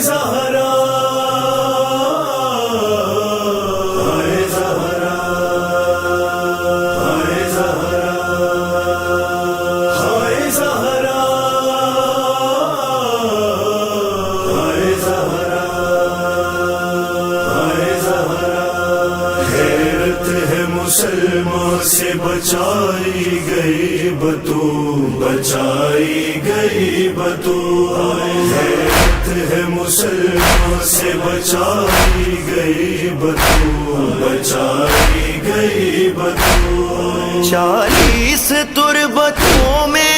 زہرا ہائے زہرا ہائے زہرا ہائے زہرا ہائے زہرا ہائے زہرا حیرت ہے مسلمان سے بچائی گئی بتو بچائی گئی بتو حیرت ہے مسلمان سے بچائی گئی بتو بچائی گئی بتو 40 تربتوں میں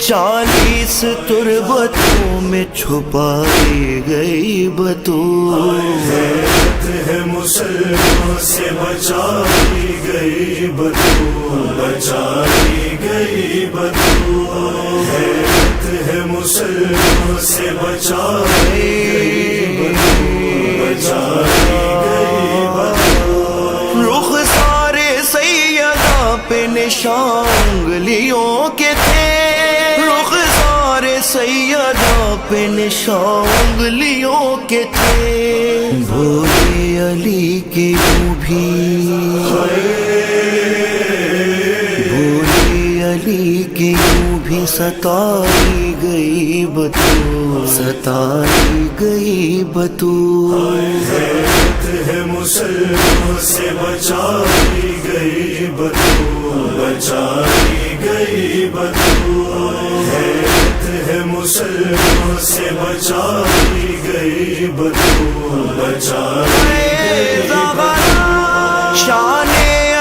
40 تربتوں میں چھپائی گئی بطول حیرت ہے مسلمان سے بچائی گئی بطول بچائی گئی بطول حیرت ہے مسلمان سے بچائی گئی بچائی گئی بطول رخ سارے سیدہ پہ نشان انگلیوں کے تھے رخ سارے سیدہ پہ نشان انگلیوں کے تھے بھولے علی کے یوں بھی بھولے علی کے یوں بھی ستائی گئی بطول ستائی گئی بطول حیرت ہے مسلمان سے بچائی گئی بطول بچائی گئی بطول حیرت ہے مسلمان سے بچائی گئی بطول بچائی گئی بطول شان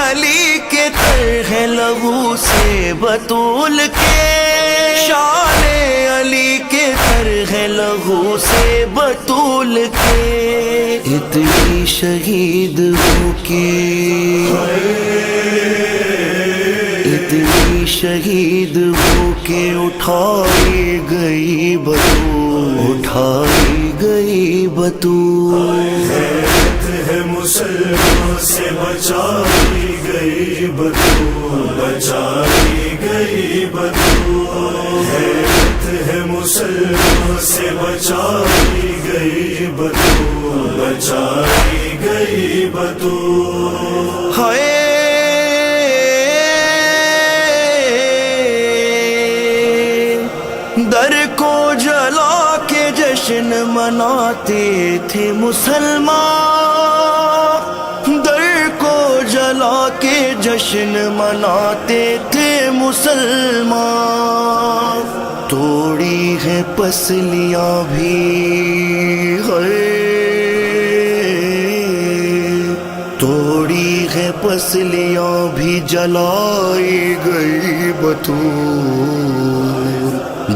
علی کے طرح لہو سے بطول کے شان علی کے طرح لہو سے بطول کے اتنی شہید ہو کے اتنی شہید ہو کے اٹھائی گئی بطول اٹھائی گئی بطول حیرت ہے مسلمان سے بچائی گئی بطول بچائی گئی بطول حیرت ہے مسلمان سے بچائی گئی بطول بچائی گئی بطول ہائے در کو جلا کے جشن مناتے تھے مسلمان در کو جلا کے جشن مناتے تھے مسلمان توڑی ہے پسلیاں بھی توڑی ہے پسلیاں بھی جلائی گئی بطول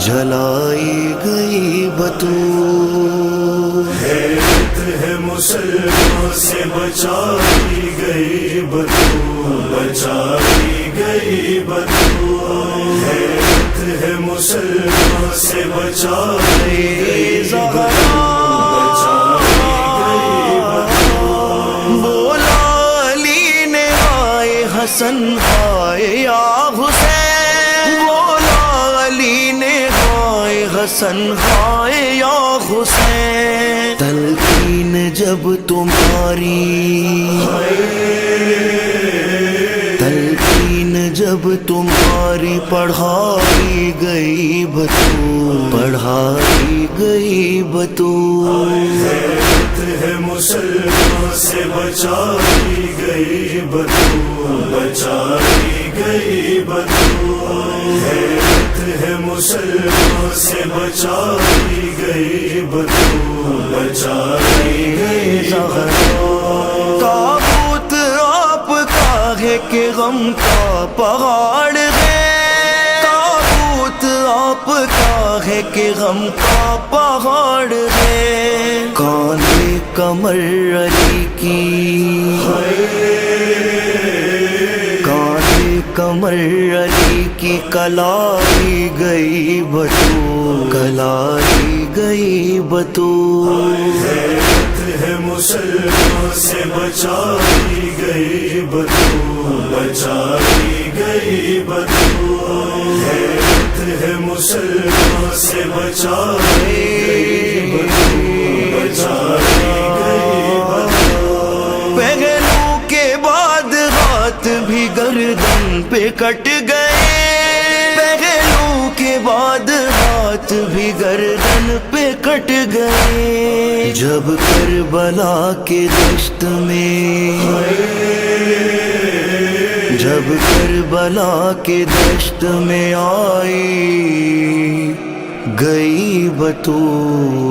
جلائی گئی بطول حیرت ہے مسلمان سے بچائی گئی بطول بچائی گئی بطول حیرت ہے مسلمان سے بچائی گئی بطول بچائی گئی بطول بولا علی نے ہائے حسن ہائے یا حسین بولا علی نے ہائے حسن ہائے یا حسین تلقین جب تمہاری تلقین جب تمہاری پڑھائی گئی بطول پڑھائی گئی بطول حیرت ہے مسلمان سے بچائی گئی بطول بچائی گئی بطول حیرت ہے مسلمان سے بچائی گئی بطول بچائی گئی بطول تابوت آپ کا ہے کہ غم کا پہاڑ ہے تابوت آپ کا ہے کہ غم کا پہاڑ ہے کاندھے کمر علی کی کاندھے کمر علی کی کلائی گئی بطول کلائی گئی بطول حیرت ہے ہے مسلمان سے بچائی گئی بدو، بچائی گئی بدو، غیرت ہے مسلمان سے بچائی گئی بدو، بچائی گئی بدو۔ پہلو کے بعد ہاتھ بھی گردن پہ کٹ گئے، پہلو کے بعد ہاتھ بھی گردن پہ کٹ گئے، جب کربلا کے دشت میں، جب کربلا کے دشت میں آئی گئی بطول،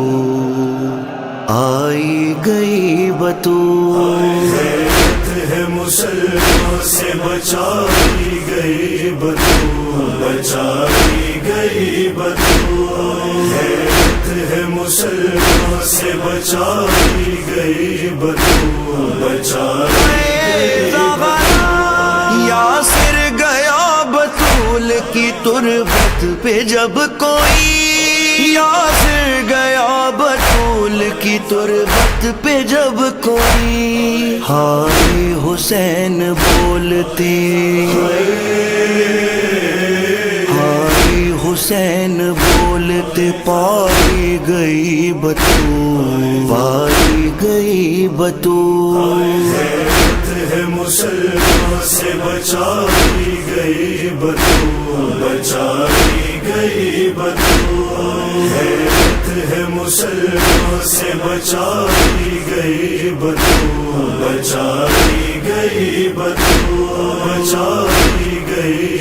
آئی گئی بطول۔ غیرت ہے مسلمان سے بچائی گئی بدو، بچائی گئی بدو، غیرت ہے مسلمان سے بچائی گئی بدو، بچائی گئی بدو۔ یاسر گیا بطول کی تربت پہ جب کوئی، یاسر گیا بطول کی تربت پہ جب کوئی، ہائے حسین بولتے، ہائے حسین بولتے، پائی گئی بطول، پائی گئی بطول۔ غیرت ہے مسلمان سے بچائی گئی بدو، بچائی گئی بدو، غیرت ہے مسلمان سے بچائی گئی بدو، بچائی گئی بدو، بچائی گئی